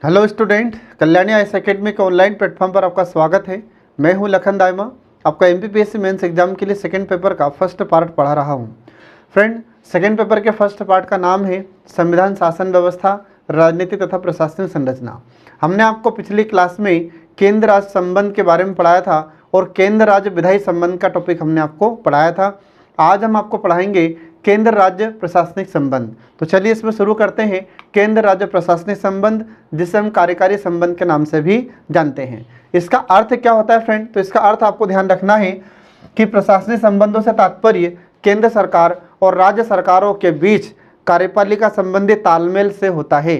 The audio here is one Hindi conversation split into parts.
Hello student, Kalyani IAS academy के ऑनलाइन प्लेटफॉर्म पर आपका स्वागत है। मैं हूं लखन दाइमा, आपका एमपीपीएससी मेंस एग्जाम के लिए सेकंड पेपर का फर्स्ट पार्ट पढ़ा रहा हूं। फ्रेंड, सेकंड पेपर के फर्स्ट पार्ट का नाम है संविधान, शासन व्यवस्था, राजनीति तथा प्रशासनिक संरचना। हमने आपको पिछली क्लास में केंद्र राज्य संबंध के बारे में पढ़ाया था और केंद्र राज्य विधायी संबंध का टॉपिक हमने आपको पढ़ाया था। आज हम आपको पढ़ाएंगे केंद्र राज्य प्रशासनिक संबंध। तो चलिए इसमें शुरू करते हैं। केंद्र राज्य प्रशासनिक संबंध, जिसे हम कार्यकारी संबंध के नाम से भी जानते हैं। इसका अर्थ क्या होता है फ्रेंड? तो इसका अर्थ आपको ध्यान रखना है कि प्रशासनिक संबंधों से तात्पर्य केंद्र सरकार और राज्य सरकारों के बीच कार्यपालिका संबंधी तालमेल से होता है।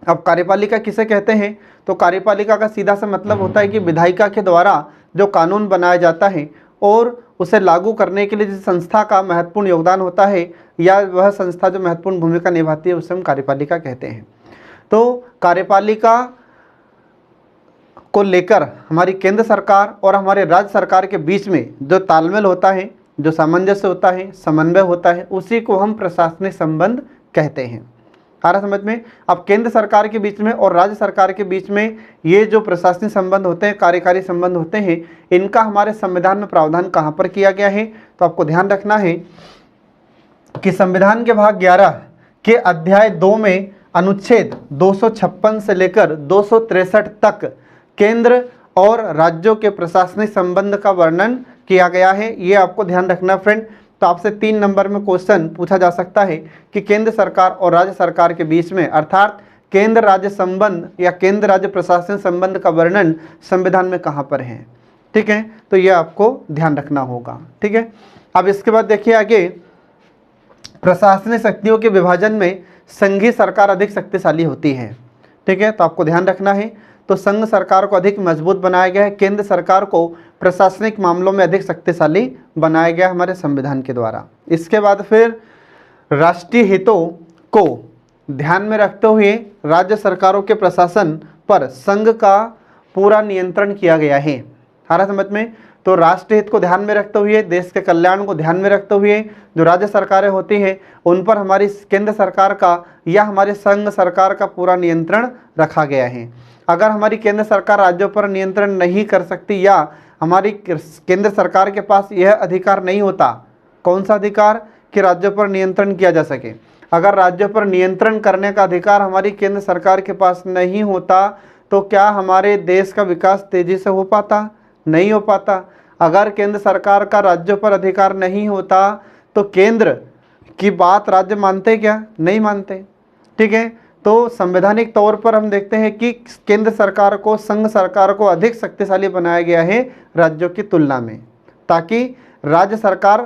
अब कार्यपालिका किसे कहते हैं? तो कार्यपालिका का सीधा सा मतलब होता है कि विधायिका के द्वारा जो कानून बनाया जाता है और उसे लागू करने के लिए जिस संस्था का महत्वपूर्ण योगदान होता है या वह संस्था जो महत्वपूर्ण भूमिका निभाती है उसे हम कार्यपालिका कहते हैं। तो कार्यपालिका को लेकर हमारी केंद्र सरकार और हमारे राज्य सरकार के बीच में जो तालमेल होता है, जो सामंजस्य होता है, समन्वय होता है, उसी को हम प्रशासनिक संबंध कहते हैं। आ रहा समझ में? अब केंद्र सरकार के बीच में और राज्य सरकार के बीच में ये जो प्रशासनिक संबंध होते हैं, कार्यकारी संबंध होते हैं, इनका हमारे संविधान में प्रावधान कहाँ पर किया गया है? तो आपको ध्यान रखना है कि संविधान के भाग 11 के अध्याय 2 में अनुच्छेद 256 से लेकर 263 तक केंद्र और राज्यों के प्रशासनिक संबंध का वर्णन किया गया है। ये आपको ध्यान रखना फ्रेंड। तो आपसे 3 नंबर में क्वेश्चन पूछा जा सकता है कि केंद्र सरकार और राज्य सरकार के बीच में, अर्थात केंद्र राज्य संबंध या केंद्र राज्य प्रशासन संबंध का वर्णन संविधान में कहाँ पर है। ठीक है, तो यह आपको ध्यान रखना होगा। ठीक है, अब इसके बाद देखिए आगे, प्रशासनिक शक्तियों के विभाजन में संघीय सरकार अधिक शक्तिशाली होती है। ठीक है, तो आपको ध्यान रखना है। तो संघ सरकार को अधिक मजबूत बनाया गया है, केंद्र सरकार को प्रशासनिक मामलों में अधिक शक्तिशाली बनाया गया हमारे संविधान के द्वारा। इसके बाद फिर राष्ट्रीय हितों को ध्यान में रखते हुए राज्य सरकारों के प्रशासन पर संघ का पूरा नियंत्रण किया गया है। हमारा समझ में? तो राष्ट्रीय हित को ध्यान में रखते हुए, देश के कल्याण को ध्यान में रखते हुए जो राज्य सरकारें होती हैं उन पर हमारी केंद्र सरकार का या हमारे संघ सरकार का पूरा नियंत्रण रखा गया है। अगर हमारी केंद्र सरकार राज्यों पर नियंत्रण नहीं कर सकती या हमारी केंद्र सरकार के पास यह अधिकार नहीं होता, कौन सा अधिकार? कि राज्यों पर नियंत्रण किया जा सके। अगर राज्यों पर नियंत्रण करने का अधिकार हमारी केंद्र सरकार के पास नहीं होता तो क्या हमारे देश का विकास तेजी से हो पाता? नहीं हो पाता। अगर केंद्र सरकार का राज्यों पर अधिकार नहीं होता तो केंद्र की बात राज्य मानते क्या? नहीं मानते। ठीक है, तो संवैधानिक तौर पर हम देखते हैं कि केंद्र सरकार को, संघ सरकार को अधिक शक्तिशाली बनाया गया है राज्यों की तुलना में, ताकि राज्य सरकार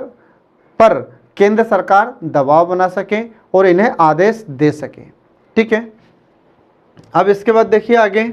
पर केंद्र सरकार दबाव बना सके और इन्हें आदेश दे सके। ठीक है, अब इसके बाद देखिए आगे,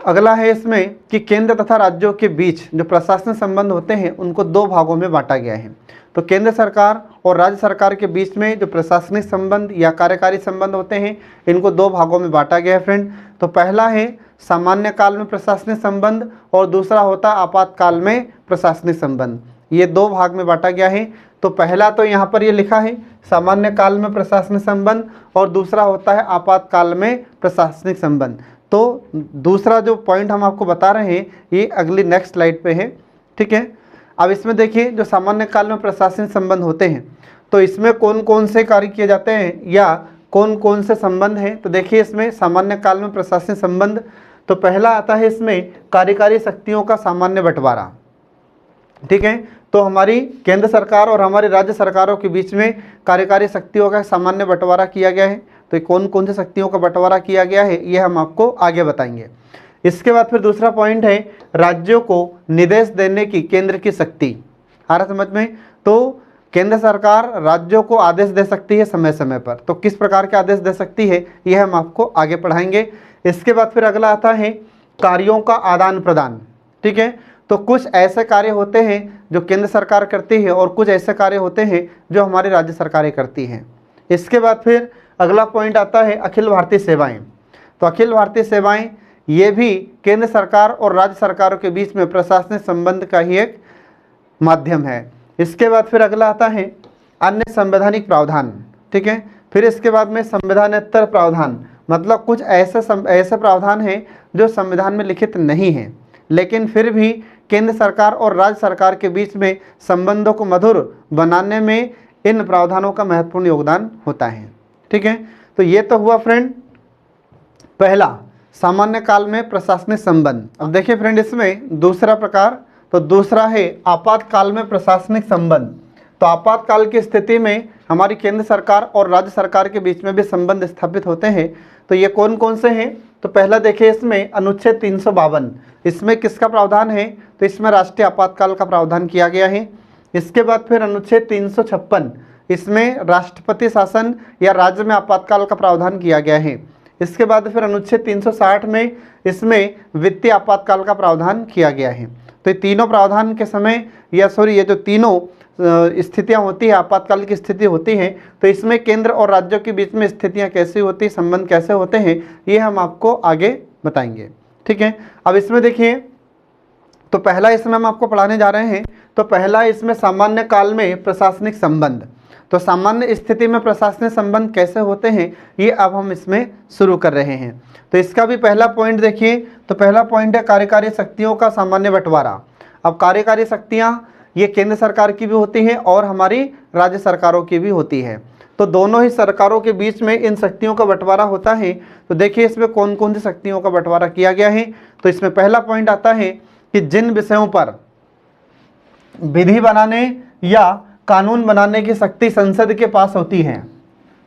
अगला है इसमें कि केंद्र तथा राज्यों के बीच जो प्रशासनिक संबंध होते हैं उनको 2 भागों में बांटा गया है। तो केंद्र सरकार और राज्य सरकार के बीच में जो प्रशासनिक संबंध या कार्यकारी संबंध होते हैं इनको 2 भागों में बांटा गया है फ्रेंड। तो पहला है सामान्य काल में प्रशासनिक संबंध और दूसरा होता है आपातकाल में प्रशासनिक संबंध। ये 2 भाग में बांटा गया है। तो पहला तो यहाँ पर ये लिखा है सामान्य काल में प्रशासनिक संबंध और दूसरा होता है आपातकाल में प्रशासनिक संबंध। तो दूसरा जो पॉइंट हम आपको बता रहे हैं ये अगली नेक्स्ट स्लाइड पे है। ठीक है, अब इसमें देखिए जो सामान्य काल में प्रशासनिक संबंध होते हैं तो इसमें कौन कौन से कार्य किए जाते हैं या कौन कौन से संबंध हैं। तो देखिए इसमें सामान्य काल में प्रशासनिक संबंध, तो पहला आता है इसमें कार्यकारी शक्तियों का सामान्य बंटवारा। ठीक है, तो हमारी केंद्र सरकार और हमारी राज्य सरकारों के बीच में कार्यकारी शक्तियों का सामान्य बंटवारा किया गया है। तो कौन कौन सी शक्तियों का बंटवारा किया गया है ये हम आपको आगे बताएंगे। इसके बाद फिर दूसरा पॉइंट है राज्यों को निर्देश देने की केंद्र की शक्ति। आ रहा समझ में? तो केंद्र सरकार राज्यों को आदेश दे सकती है समय समय पर। तो किस प्रकार के आदेश दे सकती है यह हम आपको आगे पढ़ाएंगे। इसके बाद फिर अगला आता है कार्यों का आदान प्रदान। ठीक है, तो कुछ ऐसे कार्य होते हैं जो केंद्र सरकार करती है और कुछ ऐसे कार्य होते हैं जो हमारी राज्य सरकारें करती हैं। इसके बाद फिर अगला पॉइंट आता है अखिल भारतीय सेवाएं। तो अखिल भारतीय सेवाएं ये भी केंद्र सरकार और राज्य सरकारों के बीच में प्रशासनिक संबंध का ही एक माध्यम है। इसके बाद फिर अगला आता है अन्य संवैधानिक प्रावधान। ठीक है, फिर इसके बाद में संविधानेतर प्रावधान मतलब कुछ ऐसे प्रावधान हैं जो संविधान में लिखित नहीं हैं, लेकिन फिर भी केंद्र सरकार और राज्य सरकार के बीच में संबंधों को मधुर बनाने में इन प्रावधानों का महत्वपूर्ण योगदान होता है। ठीक है, तो ये तो हुआ फ्रेंड पहला, सामान्य काल में प्रशासनिक संबंध। अब देखिए फ्रेंड, इसमें दूसरा प्रकार, तो दूसरा है आपातकाल में प्रशासनिक संबंध। तो आपातकाल की स्थिति में हमारी केंद्र सरकार और राज्य सरकार के बीच में भी संबंध स्थापित होते हैं। तो ये कौन कौन से हैं? तो पहला देखिए, इसमें अनुच्छेद 352, इसमें किसका प्रावधान है? तो इसमें राष्ट्रीय आपातकाल का प्रावधान किया गया है। इसके बाद फिर अनुच्छेद 356, इसमें राष्ट्रपति शासन या राज्य में आपातकाल का प्रावधान किया गया है। इसके बाद फिर अनुच्छेद 360 में इसमें वित्तीय आपातकाल का प्रावधान किया गया है। तो ये तीनों प्रावधान के समय ये जो तीनों स्थितियां होती है, आपातकाल की स्थिति होती है, तो इसमें केंद्र और राज्यों के बीच में स्थितियां कैसी होती, संबंध कैसे होते हैं, ये हम आपको आगे बताएंगे। ठीक है, अब इसमें देखिए, तो पहला इसमें हम आपको पढ़ाने जा रहे हैं। तो पहला इसमें सामान्य काल में प्रशासनिक संबंध। तो सामान्य स्थिति में प्रशासनिक संबंध कैसे होते हैं, ये अब हम इसमें शुरू कर रहे हैं। तो इसका भी पहला पॉइंट देखिए, तो पहला पॉइंट है कार्यकारी शक्तियों का सामान्य बंटवारा। अब कार्यकारी शक्तियां ये केंद्र सरकार की भी होती हैं और हमारी राज्य सरकारों की भी होती है। तो दोनों ही सरकारों के बीच में इन शक्तियों का बंटवारा होता है। तो देखिए इसमें कौन कौन सी शक्तियों का बंटवारा किया गया है। तो इसमें पहला पॉइंट आता है कि जिन विषयों पर विधि बनाने या कानून बनाने की शक्ति संसद के पास होती है,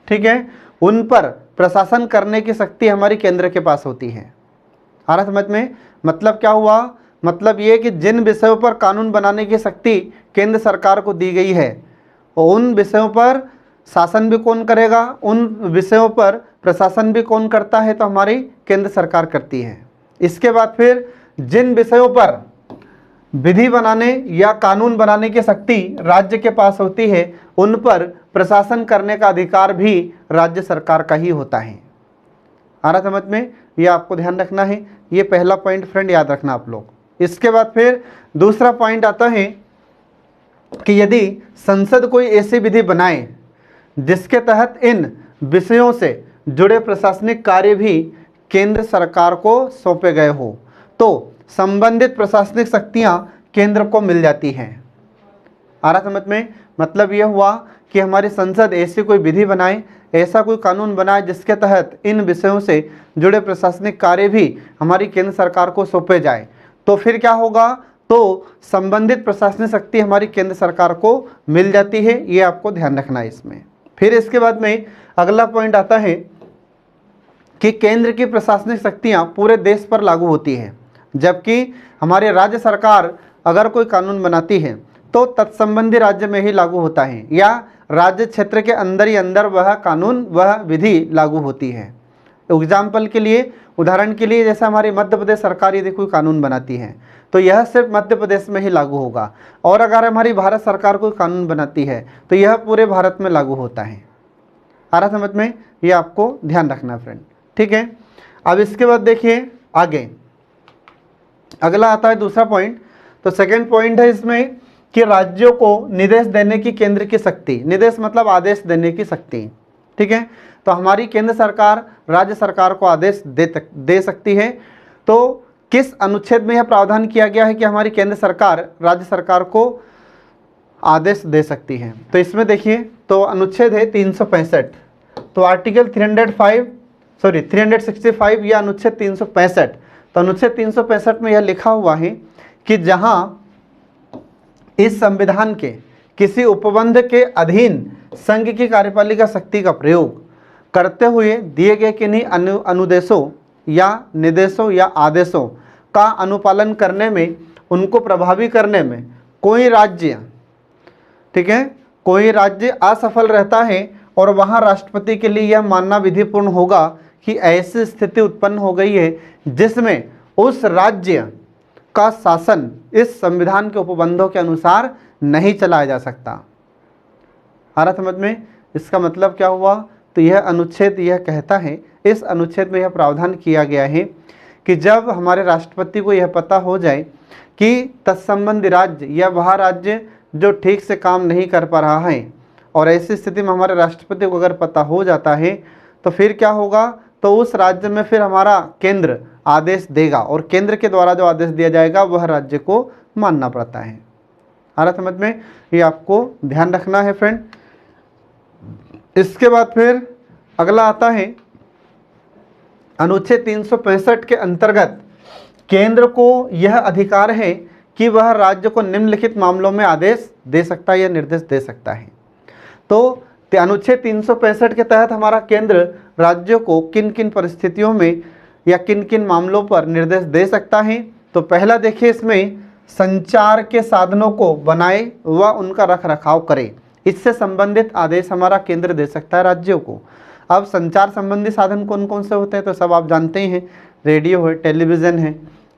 ठीक है, उन पर प्रशासन करने की शक्ति हमारी केंद्र के पास होती है। आ रहा समझ में? मतलब क्या हुआ? मतलब ये कि जिन विषयों पर कानून बनाने की शक्ति केंद्र सरकार को दी गई है, उन विषयों पर शासन भी कौन करेगा, उन विषयों पर प्रशासन भी कौन करता है? तो हमारी केंद्र सरकार करती है। इसके बाद फिर जिन विषयों पर विधि बनाने या कानून बनाने की शक्ति राज्य के पास होती है, उन पर प्रशासन करने का अधिकार भी राज्य सरकार का ही होता है। आ रहा समझ में? ये आपको ध्यान रखना है। ये पहला पॉइंट फ्रेंड याद रखना आप लोग। इसके बाद फिर दूसरा पॉइंट आता है कि यदि संसद कोई ऐसी विधि बनाए जिसके तहत इन विषयों से जुड़े प्रशासनिक कार्य भी केंद्र सरकार को सौंपे गए हो, तो संबंधित प्रशासनिक शक्तियां केंद्र को मिल जाती हैं। आ रहा समझ में? मतलब यह हुआ कि हमारी संसद ऐसी कोई विधि बनाए, ऐसा कोई कानून बनाए जिसके तहत इन विषयों से जुड़े प्रशासनिक कार्य भी हमारी केंद्र सरकार को सौंपे जाए, तो फिर क्या होगा? तो संबंधित प्रशासनिक शक्ति हमारी केंद्र सरकार को मिल जाती है। ये आपको ध्यान रखना है इसमें। फिर इसके बाद में अगला पॉइंट आता है कि केंद्र की प्रशासनिक शक्तियां पूरे देश पर लागू होती है, जबकि हमारे राज्य सरकार अगर कोई कानून बनाती है तो तत्संबंधी राज्य में ही लागू होता है, या राज्य क्षेत्र के अंदर ही अंदर वह कानून, वह विधि लागू होती है। एग्जाम्पल के लिए, उदाहरण के लिए, जैसे हमारी मध्य प्रदेश सरकार यदि कोई कानून बनाती है तो यह सिर्फ मध्य प्रदेश में ही लागू होगा, और अगर हमारी भारत सरकार कोई कानून बनाती है तो यह पूरे भारत में लागू होता है। आ रहा समझ में? ये आपको ध्यान रखना फ्रेंड। ठीक है, अब इसके बाद देखिए आगे अगला आता है दूसरा पॉइंट। तो सेकंड पॉइंट है इसमें कि राज्यों को निर्देश देने की केंद्र की शक्ति। निर्देश मतलब आदेश देने की शक्ति। ठीक है, तो हमारी केंद्र सरकार राज्य सरकार को आदेश दे सकती है। तो किस अनुच्छेद में यह प्रावधान किया गया है कि हमारी केंद्र सरकार राज्य सरकार को आदेश दे सकती है? तो इसमें देखिए, तो अनुच्छेद है 365। तो आर्टिकल 365 या अनुच्छेद 365। तो अनुच्छेद 365 में यह लिखा हुआ है कि जहां इस संविधान के किसी उपबंध के अधीन संघ की कार्यपालिका शक्ति का प्रयोग करते हुए दिए गए किन्हीं अनुदेशों या निर्देशों या आदेशों का अनुपालन करने में, उनको प्रभावी करने में कोई राज्य, ठीक है, कोई राज्य असफल रहता है और वहां राष्ट्रपति के लिए यह मानना विधिपूर्ण होगा कि ऐसी स्थिति उत्पन्न हो गई है जिसमें उस राज्य का शासन इस संविधान के उपबंधों के अनुसार नहीं चलाया जा सकता। आ रहा समझ में? इसका मतलब क्या हुआ? तो यह अनुच्छेद यह कहता है, इस अनुच्छेद में यह प्रावधान किया गया है कि जब हमारे राष्ट्रपति को यह पता हो जाए कि तत्संबंधी राज्य या वह राज्य जो ठीक से काम नहीं कर पा रहा है, और ऐसी स्थिति में हमारे राष्ट्रपति को अगर पता हो जाता है तो फिर क्या होगा? तो उस राज्य में फिर हमारा केंद्र आदेश देगा और केंद्र के द्वारा जो आदेश दिया जाएगा वह राज्य को मानना पड़ता है। आ रहा समझ में, ये आपको ध्यान रखना है फ्रेंड। इसके बाद फिर अगला आता है अनुच्छेद 365 के अंतर्गत केंद्र को यह अधिकार है कि वह राज्य को निम्नलिखित मामलों में आदेश दे सकता है या निर्देश दे सकता है। तो अनुच्छेद 365 के तहत हमारा केंद्र राज्यों को किन किन परिस्थितियों में या किन किन मामलों पर निर्देश दे सकता है। तो पहला देखिए, इसमें संचार के साधनों को बनाए व उनका रख रखाव करे, इससे संबंधित आदेश हमारा केंद्र दे सकता है राज्यों को। अब संचार संबंधी साधन कौन कौन से होते हैं तो सब आप जानते ही हैं, रेडियो है, टेलीविज़न है,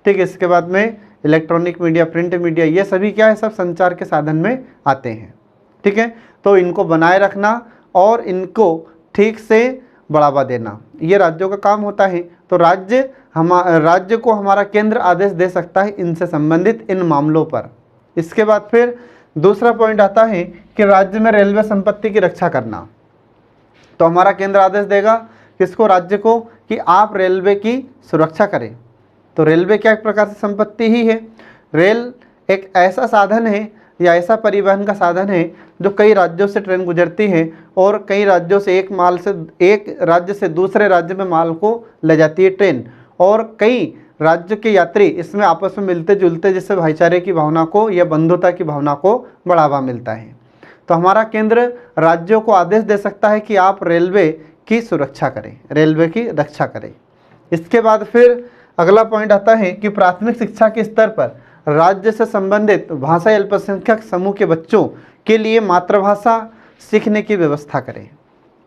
ठीक है। इसके बाद में इलेक्ट्रॉनिक मीडिया, प्रिंट मीडिया, ये सभी क्या है, सब संचार के साधन में आते हैं, ठीक है। तो इनको बनाए रखना और इनको ठीक से बढ़ावा देना, ये राज्यों का काम होता है। तो राज्य को हमारा केंद्र आदेश दे सकता है इनसे संबंधित इन मामलों पर। इसके बाद फिर दूसरा पॉइंट आता है कि राज्य में रेलवे संपत्ति की रक्षा करना। तो हमारा केंद्र आदेश देगा किसको, राज्य को, कि आप रेलवे की सुरक्षा करें। तो रेलवे क्या एक प्रकार से संपत्ति ही है। रेल एक ऐसा साधन है या ऐसा परिवहन का साधन है जो कई राज्यों से ट्रेन गुजरती है और कई राज्यों से एक राज्य से दूसरे राज्य में माल को ले जाती है ट्रेन, और कई राज्य के यात्री इसमें आपस में मिलते जुलते, जिससे भाईचारे की भावना को या बंधुता की भावना को बढ़ावा मिलता है। तो हमारा केंद्र राज्यों को आदेश दे सकता है कि आप रेलवे की सुरक्षा करें, रेलवे की रक्षा करें। इसके बाद फिर अगला पॉइंट आता है कि प्राथमिक शिक्षा के स्तर पर राज्य से संबंधित भाषाई अल्पसंख्यक समूह के बच्चों के लिए मातृभाषा सीखने की व्यवस्था करें।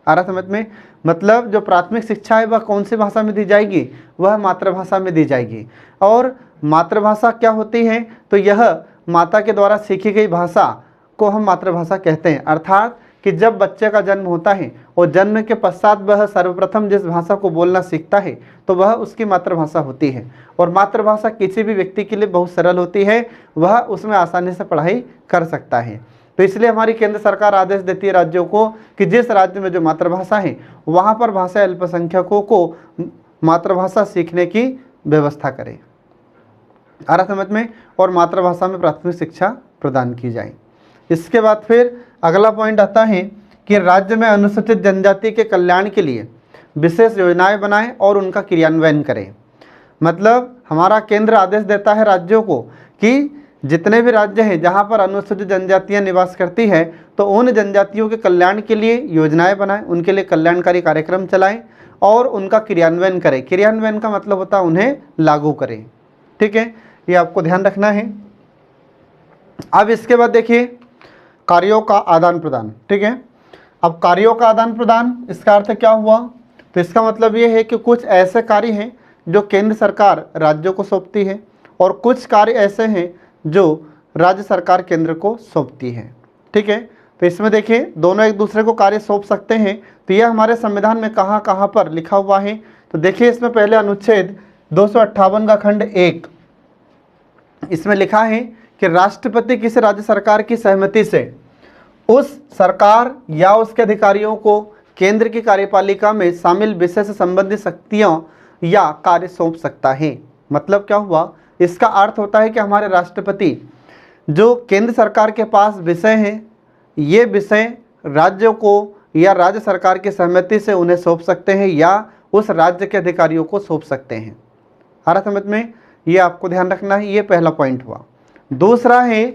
आ रहा समझ में, मतलब जो प्राथमिक शिक्षा है वह कौन सी भाषा में दी जाएगी, वह मातृभाषा में दी जाएगी। और मातृभाषा क्या होती है, तो यह माता के द्वारा सीखी गई भाषा को हम मातृभाषा कहते हैं। अर्थात कि जब बच्चे का जन्म होता है और जन्म के पश्चात वह सर्वप्रथम जिस भाषा को बोलना सीखता है तो वह उसकी मातृभाषा होती है। और मातृभाषा किसी भी व्यक्ति के लिए बहुत सरल होती है, वह उसमें आसानी से पढ़ाई कर सकता है। तो इसलिए हमारी केंद्र सरकार आदेश देती है राज्यों को कि जिस राज्य में जो मातृभाषा है वहाँ पर भाषा अल्पसंख्यकों को मातृभाषा सीखने की व्यवस्था करें। आ रहा समझ में, और मातृभाषा में प्राथमिक शिक्षा प्रदान की जाए। इसके बाद फिर अगला पॉइंट आता है कि राज्य में अनुसूचित जनजाति के कल्याण के लिए विशेष योजनाएं बनाएं और उनका क्रियान्वयन करें। मतलब हमारा केंद्र आदेश देता है राज्यों को कि जितने भी राज्य हैं जहां पर अनुसूचित जनजातियां निवास करती हैं तो उन जनजातियों के कल्याण के लिए योजनाएं बनाएं, उनके लिए कल्याणकारी कार्यक्रम चलाएं और उनका क्रियान्वयन करें। क्रियान्वयन का मतलब होता है उन्हें लागू करें, ठीक है, ये आपको ध्यान रखना है। अब इसके बाद देखिए कार्यों का आदान प्रदान, ठीक है। अब कार्यों का आदान प्रदान, इसका अर्थ क्या हुआ, तो इसका मतलब ये है कि कुछ ऐसे कार्य हैं जो केंद्र सरकार राज्यों को सौंपती है और कुछ कार्य ऐसे हैं जो राज्य सरकार केंद्र को सौंपती है, ठीक है। तो इसमें देखिए दोनों एक दूसरे को कार्य सौंप सकते हैं। तो यह हमारे संविधान में कहाँ कहाँ पर लिखा हुआ है, तो देखिए इसमें पहले अनुच्छेद 258 का खंड 1, इसमें लिखा है कि राष्ट्रपति किसी राज्य सरकार की सहमति से उस सरकार या उसके अधिकारियों को केंद्र की कार्यपालिका में शामिल विषय से संबंधित शक्तियां या कार्य सौंप सकता है। मतलब क्या हुआ, इसका अर्थ होता है कि हमारे राष्ट्रपति जो केंद्र सरकार के पास विषय हैं, ये विषय राज्यों को या राज्य सरकार की सहमति से उन्हें सौंप सकते हैं या उस राज्य के अधिकारियों को सौंप सकते हैं। आ रहा समझ में, ये आपको ध्यान रखना है, ये पहला पॉइंट हुआ। दूसरा है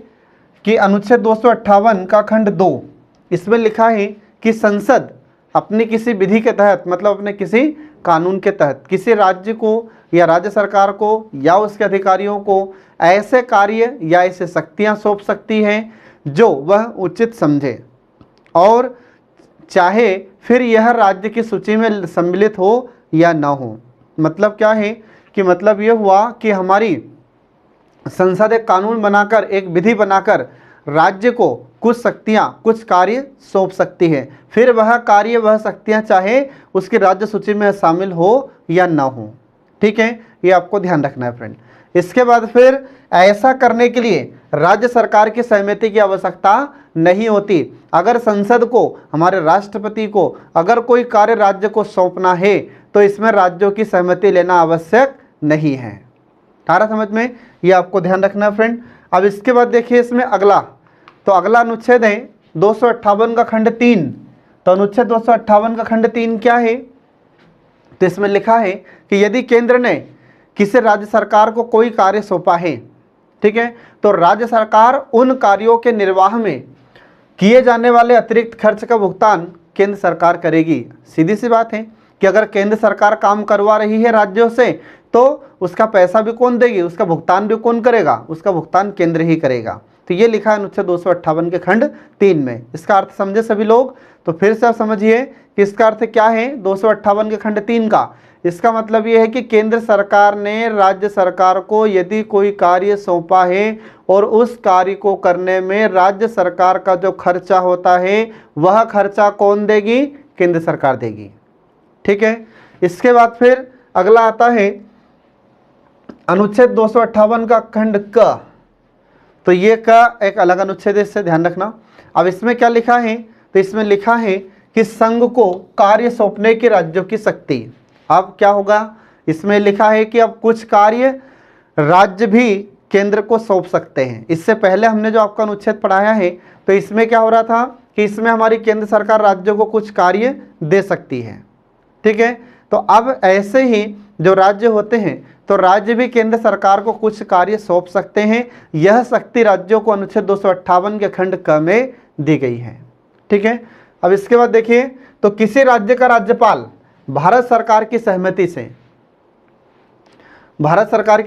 कि अनुच्छेद 258 का खंड 2, इसमें लिखा है कि संसद अपनी किसी विधि के तहत, मतलब अपने किसी कानून के तहत किसी राज्य को या राज्य सरकार को या उसके अधिकारियों को ऐसे कार्य या ऐसे शक्तियां सौंप सकती हैं जो वह उचित समझे, और चाहे फिर यह राज्य की सूची में सम्मिलित हो या न हो। मतलब क्या है कि मतलब ये हुआ कि हमारी संसद एक कानून बनाकर, एक विधि बनाकर राज्य को कुछ शक्तियां, कुछ कार्य सौंप सकती है, फिर वह कार्य, वह शक्तियां चाहे उसकी राज्य सूची में शामिल हो या ना हो, ठीक है, ये आपको ध्यान रखना है फ्रेंड। इसके बाद फिर ऐसा करने के लिए राज्य सरकार की सहमति की आवश्यकता नहीं होती। अगर संसद को, हमारे राष्ट्रपति को अगर कोई कार्य राज्य को सौंपना है तो इसमें राज्यों की सहमति लेना आवश्यक नहीं है। आ रहा समझ में, ये आपको ध्यान रखना है फ्रेंड। अब इसके बाद देखिए इसमें अगला, तो अगला अनुच्छेद है 258 का खंड 3। तो अनुच्छेद 258 का खंड 3 क्या है? तो इसमें लिखा है कि यदि केंद्र ने किसी राज्य सरकार को कोई कार्य सौंपा है, ठीक है, तो राज्य सरकार उन कार्यों के निर्वाह में किए जाने वाले अतिरिक्त खर्च का भुगतान केंद्र सरकार करेगी। सीधी सी बात है कि अगर केंद्र सरकार काम करवा रही है राज्यों से, तो उसका पैसा भी कौन देगी, उसका भुगतान भी कौन करेगा? उसका भुगतान केंद्र ही करेगा। तो ये लिखा है अनुच्छेद 258 के खंड 3 में। इसका अर्थ समझे सभी लोग? तो फिर से आप समझिए कि इसका अर्थ क्या है 258 के खंड 3 का। इसका मतलब ये है कि केंद्र सरकार ने राज्य सरकार को यदि कोई कार्य सौंपा है और उस कार्य को करने में राज्य सरकार का जो खर्चा होता है वह खर्चा कौन देगी? केंद्र सरकार देगी। ठीक है, इसके बाद फिर अगला आता है अनुच्छेद 258 का खंड क। तो ये का एक अलग अनुच्छेद है, इससे ध्यान रखना। अब इसमें क्या लिखा है? तो इसमें लिखा है कि संघ को कार्य सौंपने की राज्यों की शक्ति। अब क्या होगा? इसमें लिखा है कि अब कुछ कार्य राज्य भी केंद्र को सौंप सकते हैं। इससे पहले हमने जो आपका अनुच्छेद पढ़ाया है, तो इसमें क्या हो रहा था कि इसमें हमारी केंद्र सरकार राज्यों को कुछ कार्य दे सकती है। ठीक है, तो अब ऐसे ही जो राज्य होते हैं, तो राज्य भी केंद्र सरकार को कुछ कार्य सौंप सकते हैं। यह शक्ति राज्यों को अनुच्छेद 258 के खंड क में दी गई है। ठीक है, अब इसके बाद देखिए, तो किसी राज्य का राज्यपाल भारत सरकार की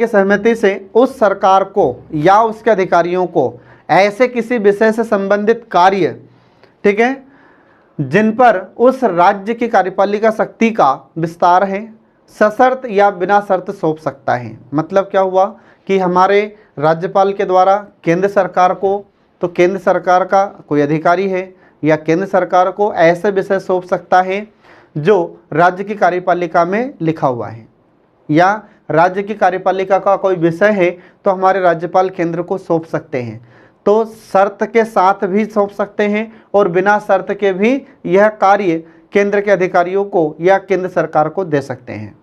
सहमति से उस सरकार को या उसके अधिकारियों को ऐसे किसी विषय से संबंधित कार्य, ठीक है, जिन पर उस राज्य की कार्यपालिका शक्ति का विस्तार है, सशर्त या बिना शर्त सौंप सकता है। मतलब क्या हुआ कि हमारे राज्यपाल के द्वारा केंद्र सरकार को, तो केंद्र सरकार का कोई अधिकारी है या केंद्र सरकार को ऐसे विषय सौंप सकता है जो राज्य की कार्यपालिका में लिखा हुआ है, या राज्य की कार्यपालिका का कोई विषय है तो हमारे राज्यपाल केंद्र को सौंप सकते हैं। तो शर्त के साथ भी सौंप सकते हैं और बिना शर्त के भी यह कार्य केंद्र के अधिकारियों को या केंद्र सरकार को दे सकते हैं।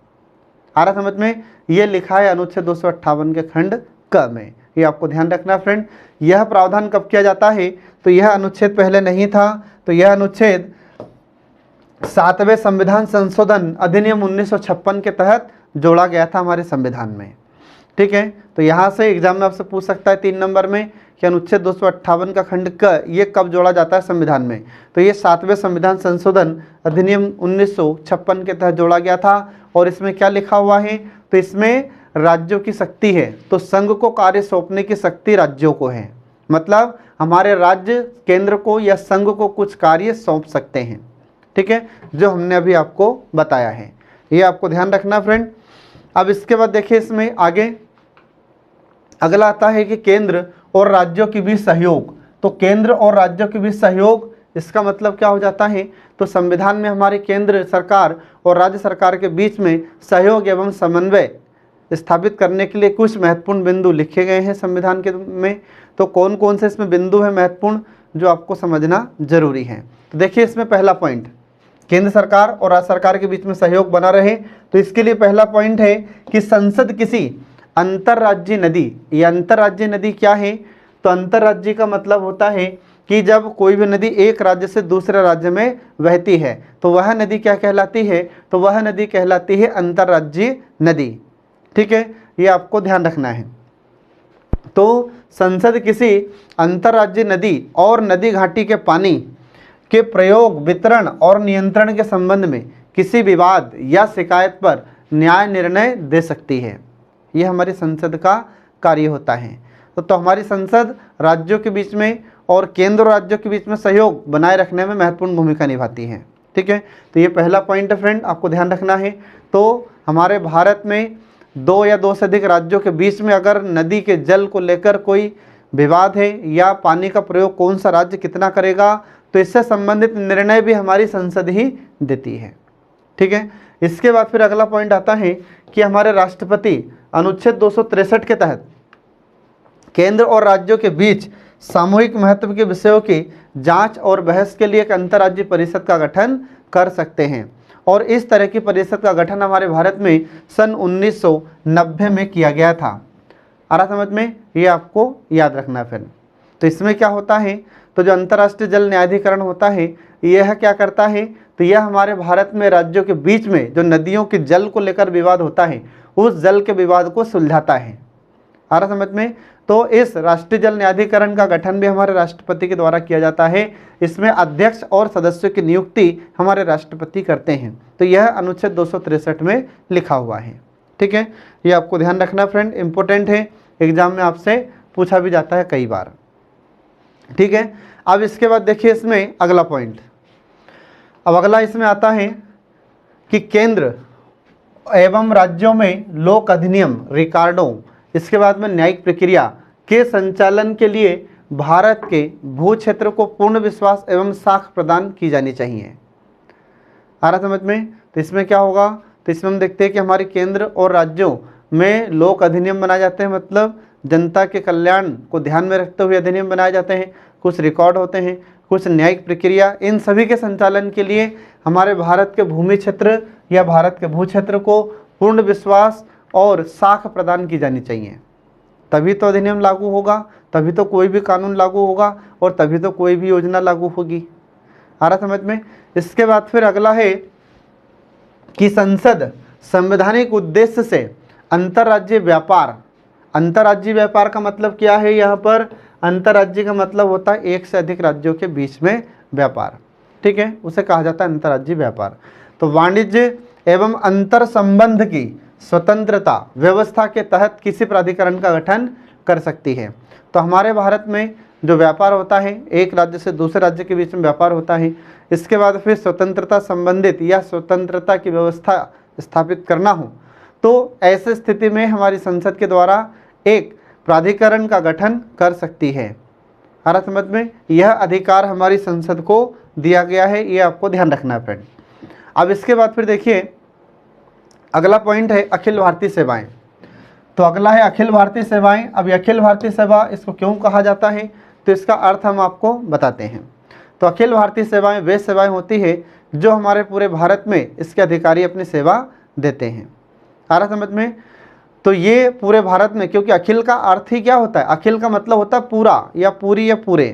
आ रहा समझ में? ये लिखा है अनुच्छेद 258 के खंड क में। ये आपको ध्यान रखना फ्रेंड। यह प्रावधान कब किया जाता है? तो यह अनुच्छेद पहले नहीं था, तो यह अनुच्छेद 7वें संविधान संशोधन अधिनियम 1956 के तहत जोड़ा गया था हमारे संविधान में। ठीक है, तो यहाँ से एग्जाम में आपसे पूछ सकता है 3 नंबर में कि अनुच्छेद 258 का खंड क ये कब जोड़ा जाता है संविधान में? तो ये 7वें संविधान संशोधन अधिनियम 1956 के तहत जोड़ा गया था। और इसमें क्या लिखा हुआ है? तो इसमें राज्यों की शक्ति है, तो संघ को कार्य सौंपने की शक्ति राज्यों को है। मतलब हमारे राज्य केंद्र को या संघ को कुछ कार्य सौंप सकते हैं। ठीक है, जो हमने अभी आपको बताया है, ये आपको ध्यान रखना फ्रेंड। अब इसके बाद देखिए इसमें आगे अगला आता है कि केंद्र और राज्यों के बीच सहयोग। तो केंद्र और राज्यों के बीच सहयोग, इसका मतलब क्या हो जाता है? तो संविधान में हमारे केंद्र सरकार और राज्य सरकार के बीच में सहयोग एवं समन्वय स्थापित करने के लिए कुछ महत्वपूर्ण बिंदु लिखे गए हैं संविधान के में। तो कौन कौन से इसमें बिंदु है महत्वपूर्ण जो आपको समझना जरूरी है? तो देखिए इसमें पहला पॉइंट, केंद्र सरकार और राज्य सरकार के बीच में सहयोग बना रहे। तो इसके लिए पहला पॉइंट है कि संसद किसी अंतर्राज्यीय नदी, ये अंतर्राज्यीय नदी क्या है? तो अंतर्राज्यीय का मतलब होता है कि जब कोई भी नदी एक राज्य से दूसरे राज्य में बहती है तो वह नदी क्या कहलाती है? तो वह नदी कहलाती है अंतर्राज्यीय नदी। ठीक है, ये आपको ध्यान रखना है। तो संसद किसी अंतर्राज्यीय नदी और नदी घाटी के पानी के प्रयोग, वितरण और नियंत्रण के संबंध में किसी विवाद या शिकायत पर न्याय निर्णय दे सकती है। यह हमारी संसद का कार्य होता है। तो हमारी संसद राज्यों के बीच में और केंद्र और राज्यों के बीच में सहयोग बनाए रखने में महत्वपूर्ण भूमिका निभाती है। ठीक है, तो ये पहला पॉइंट है फ्रेंड, आपको ध्यान रखना है। तो हमारे भारत में 2 या 2 से अधिक राज्यों के बीच में अगर नदी के जल को लेकर कोई विवाद है या पानी का प्रयोग कौन सा राज्य कितना करेगा, तो इससे संबंधित निर्णय भी हमारी संसद ही देती है। ठीक है, इसके बाद फिर अगला पॉइंट आता है कि हमारे राष्ट्रपति अनुच्छेद 263 के तहत केंद्र और राज्यों के बीच सामूहिक महत्व के विषयों की जांच और बहस के लिए एक अंतर्राज्यीय परिषद का गठन कर सकते हैं। और इस तरह की परिषद का गठन हमारे भारत में सन 1990 में किया गया था। आ रहा समझ में, ये आपको याद रखना फिर। तो इसमें क्या होता है, तो जो अंतर्राष्ट्रीय जल न्यायाधिकरण होता है यह क्या करता है, तो यह हमारे भारत में राज्यों के बीच में जो नदियों के जल को लेकर विवाद होता है उस जल के विवाद को सुलझाता है। आ रहा समझ में। तो इस राष्ट्रीय जल न्यायाधिकरण का गठन भी हमारे राष्ट्रपति के द्वारा किया जाता है। इसमें अध्यक्ष और सदस्यों की नियुक्ति हमारे राष्ट्रपति करते हैं। तो यह अनुच्छेद 263 में लिखा हुआ है। ठीक है, ये आपको ध्यान रखना फ्रेंड, इंपॉर्टेंट है, एग्जाम में आपसे पूछा भी जाता है कई बार। ठीक है, अब इसके बाद देखिए इसमें अगला पॉइंट। अब अगला इसमें आता है कि केंद्र एवं राज्यों में लोक अधिनियम रिकॉर्डों, इसके बाद में न्यायिक प्रक्रिया के संचालन के लिए भारत के भू क्षेत्र को पूर्ण विश्वास एवं साख प्रदान की जानी चाहिए। आ रहा समझ में। तो इसमें क्या होगा, तो इसमें हम देखते हैं कि हमारे केंद्र और राज्यों में लोक अधिनियम बनाए जाते हैं, मतलब जनता के कल्याण को ध्यान में रखते हुए अधिनियम बनाए जाते हैं। कुछ रिकॉर्ड होते हैं, कुछ न्यायिक प्रक्रिया, इन सभी के संचालन के लिए हमारे भारत के भूमि क्षेत्र या भारत के भू क्षेत्र को पूर्ण विश्वास और साख प्रदान की जानी चाहिए। तभी तो अधिनियम लागू होगा, तभी तो कोई भी कानून लागू होगा और तभी तो कोई भी योजना लागू होगी। आ रहा समझ में। इसके बाद फिर अगला है कि संसद संवैधानिक उद्देश्य से अंतर्राज्यीय व्यापार, अंतर्राज्यीय व्यापार का मतलब क्या है, यहाँ पर अंतर्राज्यीय का मतलब होता है एक से अधिक राज्यों के बीच में व्यापार। ठीक है, उसे कहा जाता है अंतर्राज्यीय व्यापार। तो वाणिज्य एवं अंतर संबंध की स्वतंत्रता व्यवस्था के तहत किसी प्राधिकरण का गठन कर सकती है। तो हमारे भारत में जो व्यापार होता है, एक राज्य से दूसरे राज्य के बीच में व्यापार होता है। इसके बाद फिर स्वतंत्रता संबंधित या स्वतंत्रता की व्यवस्था स्थापित करना हो तो ऐसे स्थिति में हमारी संसद के द्वारा एक प्राधिकरण का गठन कर सकती है। आ रहा समझ में। यह अधिकार हमारी संसद को दिया गया है, ये आपको ध्यान रखना है फ्रेंड। अब इसके बाद फिर देखिए अगला पॉइंट है अखिल भारतीय सेवाएं। तो अगला है अखिल भारतीय सेवाएं। अब ये अखिल भारतीय सेवा इसको क्यों कहा जाता है, तो इसका अर्थ हम आपको बताते हैं। तो अखिल भारतीय सेवाएं वे सेवाएं होती है जो हमारे पूरे भारत में इसके अधिकारी अपनी सेवा देते हैं। आ रहा समझ में। तो ये पूरे भारत में, क्योंकि अखिल का अर्थ ही क्या होता है, अखिल का मतलब होता है पूरा या पूरी या पूरे।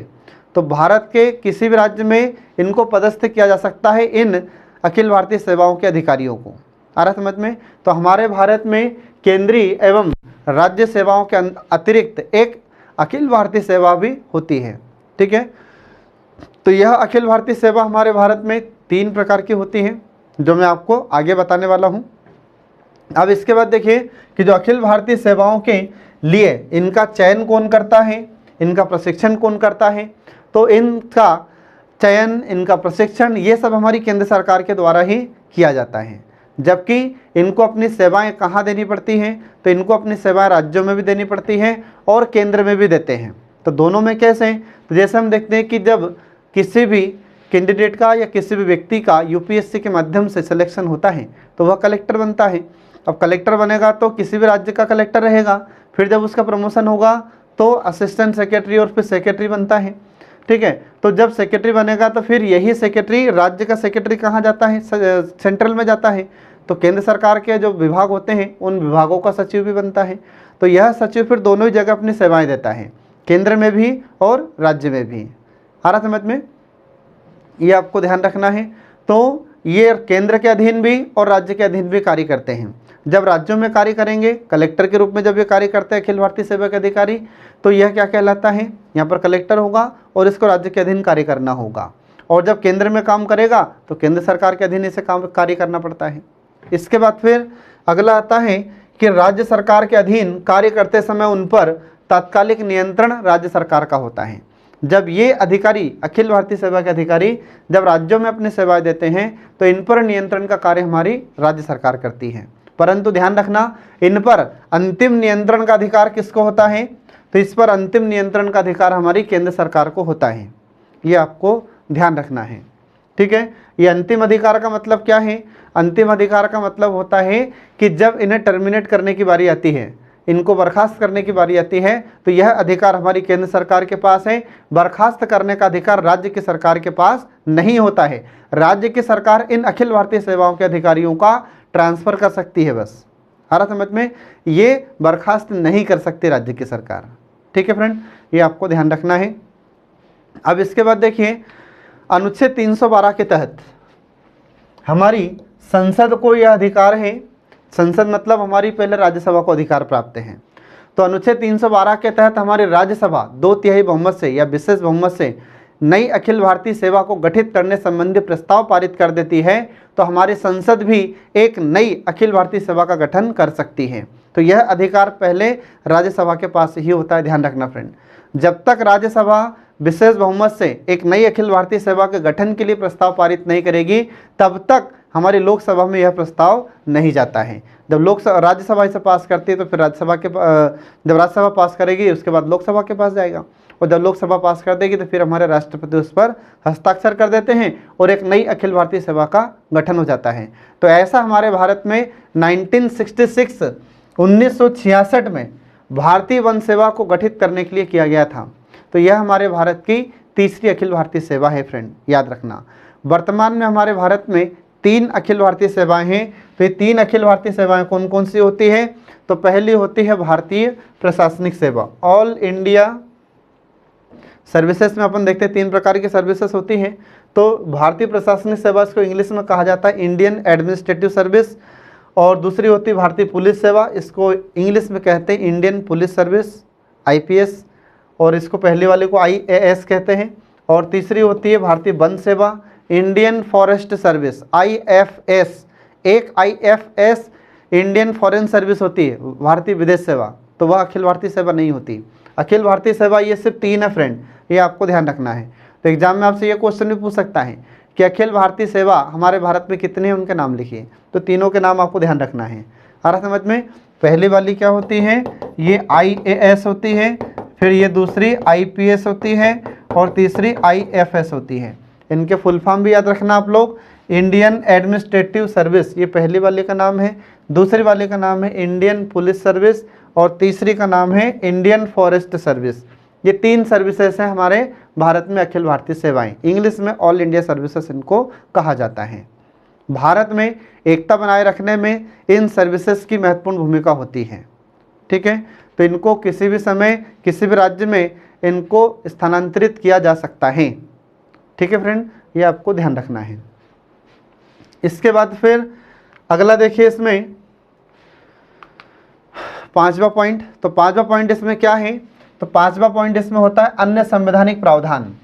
तो भारत के किसी भी राज्य में इनको पदस्थ किया जा सकता है, इन अखिल भारतीय सेवाओं के अधिकारियों को। आ रहा समझ में। तो हमारे भारत में केंद्रीय एवं राज्य सेवाओं के अतिरिक्त एक अखिल भारतीय सेवा भी होती है। ठीक है, तो यह अखिल भारतीय सेवा हमारे भारत में 3 प्रकार की होती हैं जो मैं आपको आगे बताने वाला हूँ। अब इसके बाद देखिए कि जो अखिल भारतीय सेवाओं के लिए इनका चयन कौन करता है, इनका प्रशिक्षण कौन करता है। तो इनका चयन, इनका प्रशिक्षण, ये सब हमारी केंद्र सरकार के द्वारा ही किया जाता है। जबकि इनको अपनी सेवाएं कहाँ देनी पड़ती हैं, तो इनको अपनी सेवाएं राज्यों में भी देनी पड़ती हैं और केंद्र में भी देते हैं। तो दोनों में कैसे, तो जैसे हम देखते हैं कि जब किसी भी कैंडिडेट का या किसी भी व्यक्ति का यूपीएससी के माध्यम से सिलेक्शन होता है तो वह कलेक्टर बनता है। अब कलेक्टर बनेगा तो किसी भी राज्य का कलेक्टर रहेगा, फिर जब उसका प्रमोशन होगा तो असिस्टेंट सेक्रेटरी और फिर सेक्रेटरी बनता है। ठीक है, तो जब सेक्रेटरी बनेगा तो फिर यही सेक्रेटरी, राज्य का सेक्रेटरी कहाँ जाता है, सेंट्रल में जाता है। तो केंद्र सरकार के जो विभाग होते हैं उन विभागों का सचिव भी बनता है। तो यह सचिव फिर दोनों ही जगह अपनी सेवाएं देता है, केंद्र में भी और राज्य में भी। आ रहा समझ में, ये आपको ध्यान रखना है। तो ये केंद्र के अधीन भी और राज्य के अधीन भी कार्य करते हैं। जब राज्यों में कार्य करेंगे कलेक्टर के रूप में, जब ये कार्य करते हैं अखिल भारतीय सेवा के अधिकारी, तो यह क्या कहलाता है, यहाँ पर कलेक्टर होगा और इसको राज्य के अधीन कार्य करना होगा। और जब केंद्र में काम करेगा तो केंद्र सरकार के अधीन इसे काम कार्य करना पड़ता है। इसके बाद फिर अगला आता है कि राज्य सरकार के अधीन कार्य करते समय उन पर तात्कालिक नियंत्रण राज्य सरकार का होता है। जब ये अधिकारी, अखिल भारतीय सेवा के अधिकारी जब राज्यों में अपनी सेवाएं देते हैं तो इन पर नियंत्रण का कार्य हमारी राज्य सरकार करती है। परंतु ध्यान रखना, इन पर अंतिम नियंत्रण का अधिकार किसको होता है, तो इस पर अंतिम नियंत्रण का अधिकार हमारी केंद्र सरकार को होता है। ये आपको ध्यान रखना है। ठीक है, ये अंतिम अधिकार का मतलब क्या है, अंतिम अधिकार का मतलब होता है कि जब इन्हें टर्मिनेट करने की बारी आती है इनको बर्खास्त करने की बारी आती है तो यह अधिकार हमारी केंद्र सरकार के पास है। बर्खास्त करने का अधिकार राज्य की सरकार के पास नहीं होता है। राज्य की सरकार इन अखिल भारतीय सेवाओं के अधिकारियों का ट्रांसफर कर सकती है बस। आ रहा समझ में, ये बर्खास्त नहीं कर सकती राज्य की सरकार। ठीक है फ्रेंड, ये आपको ध्यान रखना है। अब इसके बाद देखिए, अनुच्छेद 312 के तहत हमारी संसद को यह अधिकार है, संसद मतलब हमारी पहले राज्यसभा को अधिकार प्राप्त है। तो अनुच्छेद 312 के तहत हमारी राज्यसभा 2/3 बहुमत से या विशेष बहुमत से नई अखिल भारतीय सेवा को गठित करने संबंधी प्रस्ताव पारित कर देती है तो हमारी संसद भी एक नई अखिल भारतीय सेवा का गठन कर सकती है। तो यह अधिकार पहले राज्यसभा के पास ही होता है, ध्यान रखना फ्रेंड। जब तक राज्यसभा विशेष बहुमत से एक नई अखिल भारतीय सेवा के गठन के लिए प्रस्ताव पारित नहीं करेगी तब तक हमारी लोकसभा में यह प्रस्ताव नहीं जाता है। जब राज्यसभा इसे पास करती है तो फिर जब राज्यसभा पास करेगी उसके बाद लोकसभा के पास जाएगा, और जब लोकसभा पास कर देगी तो फिर हमारे राष्ट्रपति उस पर हस्ताक्षर कर देते हैं और एक नई अखिल भारतीय सेवा का गठन हो जाता है। तो ऐसा हमारे भारत में 1966 में भारतीय वन सेवा को गठित करने के लिए किया गया था। तो यह हमारे भारत की तीसरी अखिल भारतीय सेवा है फ्रेंड, याद रखना। वर्तमान में हमारे भारत में 3 अखिल भारतीय सेवाएं हैं। तो ये 3 अखिल भारतीय सेवाएं कौन कौन सी होती है? तो पहली होती है भारतीय प्रशासनिक सेवा, ऑल इंडिया सर्विसेज में अपन देखते हैं 3 प्रकार की सर्विसेज होती हैं। तो भारतीय प्रशासनिक सेवा इसको इंग्लिश में कहा जाता है इंडियन एडमिनिस्ट्रेटिव सर्विस, और दूसरी होती है भारतीय पुलिस सेवा, इसको इंग्लिश में कहते हैं इंडियन पुलिस सर्विस IPS, और इसको पहले वाले को IAS कहते हैं। और तीसरी होती है भारतीय वन सेवा इंडियन फॉरेस्ट सर्विस IFS। एक IFS इंडियन फॉरेन सर्विस होती है, भारतीय विदेश सेवा, तो वह अखिल भारतीय सेवा नहीं होती। अखिल भारतीय सेवा ये सिर्फ 3 है फ्रेंड, ये आपको ध्यान रखना है। तो एग्जाम में आपसे ये क्वेश्चन भी पूछ सकता है कि अखिल भारतीय सेवा हमारे भारत में कितने हैं, उनके नाम लिखिए। तो तीनों के नाम आपको ध्यान रखना है। आ रहा समझ में? पहली वाली क्या होती है? ये IAS होती है, फिर ये दूसरी IPS होती है, और तीसरी IFS होती है। इनके फुल फॉर्म भी याद रखना आप लोग। इंडियन एडमिनिस्ट्रेटिव सर्विस ये पहली वाले का नाम है, दूसरी वाले का नाम है इंडियन पुलिस सर्विस, और तीसरी का नाम है इंडियन फॉरेस्ट सर्विस। ये 3 सर्विसेज हैं हमारे भारत में अखिल भारतीय सेवाएं, इंग्लिश में ऑल इंडिया सर्विसेज इनको कहा जाता है। भारत में एकता बनाए रखने में इन सर्विसेज की महत्वपूर्ण भूमिका होती है। ठीक है, तो इनको किसी भी समय किसी भी राज्य में इनको स्थानांतरित किया जा सकता है। ठीक है फ्रेंड, ये आपको ध्यान रखना है। इसके बाद फिर अगला देखिए, इसमें 5वां पॉइंट। तो 5वां पॉइंट इसमें क्या है? तो 5वां पॉइंट इसमें होता है अन्य संवैधानिक प्रावधान।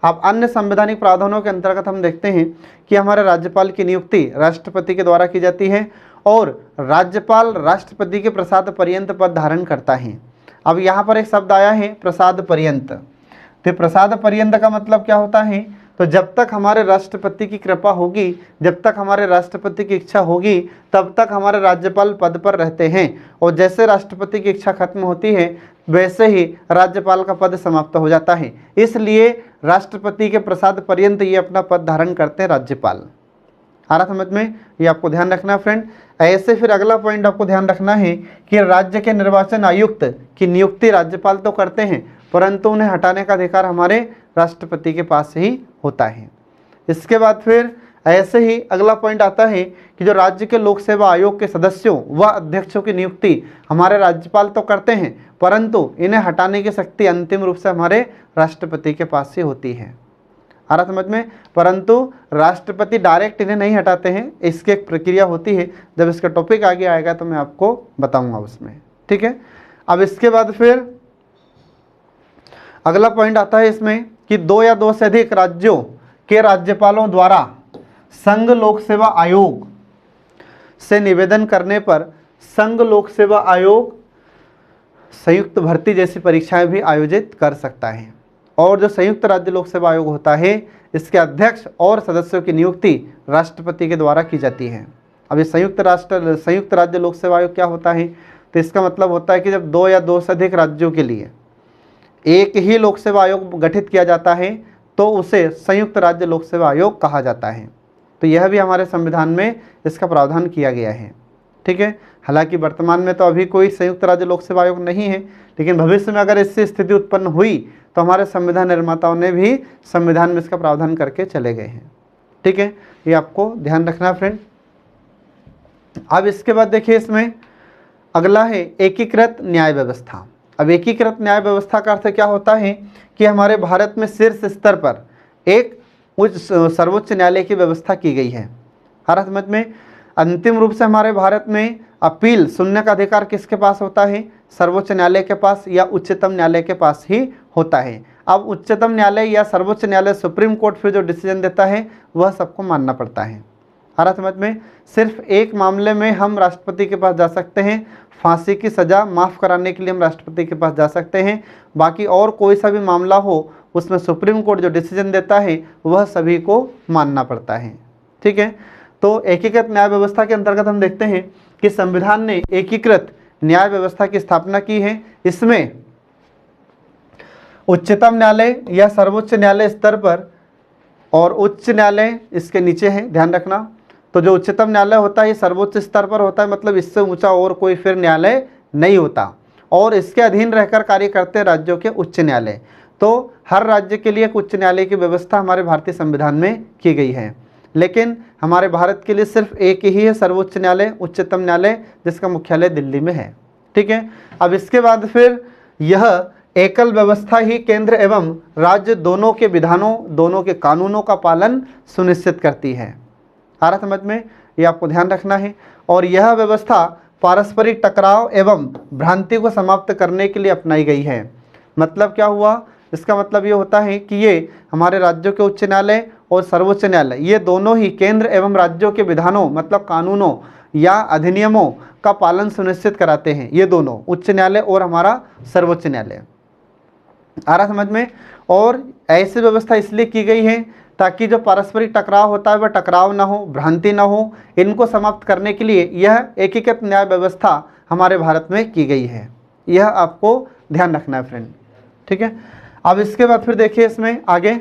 अब अन्य संवैधानिक प्रावधानों के अंतर्गत हम देखते हैं कि हमारे राज्यपाल की नियुक्ति राष्ट्रपति के द्वारा की जाती है, और राज्यपाल राष्ट्रपति के प्रसाद पर्यंत पद धारण करता है। अब यहाँ पर एक शब्द आया है प्रसाद पर्यंत। तो प्रसाद पर्यंत का मतलब क्या होता है? तो जब तक हमारे राष्ट्रपति की कृपा होगी, जब तक हमारे राष्ट्रपति की इच्छा होगी, तब तक हमारे राज्यपाल पद पर रहते हैं, और जैसे राष्ट्रपति की इच्छा खत्म होती है वैसे ही राज्यपाल का पद समाप्त हो जाता है। इसलिए राष्ट्रपति के प्रसाद पर्यंत ये अपना पद धारण करते हैं राज्यपाल। आ रहा समझ में? ये आपको ध्यान रखना है फ्रेंड। ऐसे फिर अगला पॉइंट आपको ध्यान रखना है कि राज्य के निर्वाचन आयुक्त की नियुक्ति राज्यपाल तो करते हैं, परंतु उन्हें हटाने का अधिकार हमारे राष्ट्रपति के पास ही होता है। इसके बाद फिर ऐसे ही अगला पॉइंट आता है कि जो राज्य के लोक सेवा आयोग के सदस्यों व अध्यक्षों की नियुक्ति हमारे राज्यपाल तो करते हैं, परंतु इन्हें हटाने की शक्ति अंतिम रूप से हमारे राष्ट्रपति के पास ही होती है। आ रहा समझ में? परंतु राष्ट्रपति डायरेक्ट इन्हें नहीं हटाते हैं, इसकी एक प्रक्रिया होती है। जब इसका टॉपिक आगे आएगा तो मैं आपको बताऊंगा उसमें। ठीक है, अब इसके बाद फिर अगला पॉइंट आता है इसमें कि 2 या 2 से अधिक राज्यों के राज्यपालों द्वारा संघ लोक सेवा आयोग से निवेदन करने पर संघ लोक सेवा आयोग संयुक्त भर्ती जैसी परीक्षाएं भी आयोजित कर सकता है। और जो संयुक्त राज्य लोक सेवा आयोग होता है, इसके अध्यक्ष और सदस्यों की नियुक्ति राष्ट्रपति के द्वारा की जाती है। अब ये संयुक्त राज्य लोक सेवा आयोग क्या होता है? तो इसका मतलब होता है कि जब 2 या 2 से अधिक राज्यों के लिए एक ही लोक सेवा आयोग गठित किया जाता है तो उसे संयुक्त राज्य लोक सेवा आयोग कहा जाता है। तो यह भी हमारे संविधान में इसका प्रावधान किया गया है। ठीक है, हालांकि वर्तमान में तो अभी कोई संयुक्त राज्य लोक सेवा आयोग नहीं है, लेकिन भविष्य में अगर इससे स्थिति उत्पन्न हुई तो हमारे संविधान निर्माताओं ने भी संविधान में इसका प्रावधान करके चले गए हैं। ठीक है, ये आपको ध्यान रखना है फ्रेंड। अब इसके बाद देखिए, इसमें अगला है एकीकृत न्याय व्यवस्था। अब एकीकृत न्याय व्यवस्था का अर्थ क्या होता है कि हमारे भारत में शीर्ष स्तर पर एक सर्वोच्च न्यायालय की व्यवस्था की गई है। हर समझ में अंतिम रूप से हमारे भारत में अपील सुनने का अधिकार किसके पास होता है? सर्वोच्च न्यायालय के पास या उच्चतम न्यायालय के पास ही होता है। अब उच्चतम न्यायालय या सर्वोच्च न्यायालय, सुप्रीम कोर्ट फिर जो डिसीजन देता है वह सबको मानना पड़ता है। हर समझ में सिर्फ एक मामले में हम राष्ट्रपति के पास जा सकते हैं, फांसी की सज़ा माफ़ कराने के लिए हम राष्ट्रपति के पास जा सकते हैं। बाकी और कोई सा भी मामला हो उसमें सुप्रीम कोर्ट जो डिसीजन देता है वह सभी को मानना पड़ता है। ठीक है, तो एकीकृत न्याय व्यवस्था के अंतर्गत हम देखते हैं कि संविधान ने एकीकृत न्याय व्यवस्था की स्थापना की है। इसमें उच्चतम न्यायालय या सर्वोच्च न्यायालय स्तर पर और उच्च न्यायालय इसके नीचे है, ध्यान रखना। तो जो उच्चतम न्यायालय होता है ये सर्वोच्च स्तर पर होता है, मतलब इससे ऊंचा और कोई फिर न्यायालय नहीं होता, और इसके अधीन रहकर कार्य करते हैं राज्यों के उच्च न्यायालय। तो हर राज्य के लिए एक उच्च न्यायालय की व्यवस्था हमारे भारतीय संविधान में की गई है, लेकिन हमारे भारत के लिए सिर्फ एक ही है सर्वोच्च न्यायालय, उच्चतम न्यायालय, जिसका मुख्यालय दिल्ली में है। ठीक है, अब इसके बाद फिर यह एकल व्यवस्था ही केंद्र एवं राज्य दोनों के विधानों, दोनों के कानूनों का पालन सुनिश्चित करती है। आ रहा समझ में, ये आपको ध्यान रखना है। और यह व्यवस्था पारस्परिक टकराव एवं भ्रांति को समाप्त करने के लिए अपनाई गई है। मतलब क्या हुआ? इसका मतलब ये होता है कि ये हमारे राज्यों के उच्च न्यायालय और सर्वोच्च न्यायालय, ये दोनों ही केंद्र एवं राज्यों के विधानों मतलब कानूनों या अधिनियमों का पालन सुनिश्चित कराते हैं। ये दोनों, उच्च न्यायालय और हमारा सर्वोच्च न्यायालय। आ रहा समझ में? और ऐसी व्यवस्था इसलिए की गई है ताकि जो पारस्परिक टकराव होता है वह टकराव ना हो, भ्रांति ना हो, इनको समाप्त करने के लिए यह एकीकृत न्याय व्यवस्था हमारे भारत में की गई है। यह आपको ध्यान रखना है फ्रेंड। ठीक है, अब इसके बाद फिर देखिए इसमें आगे,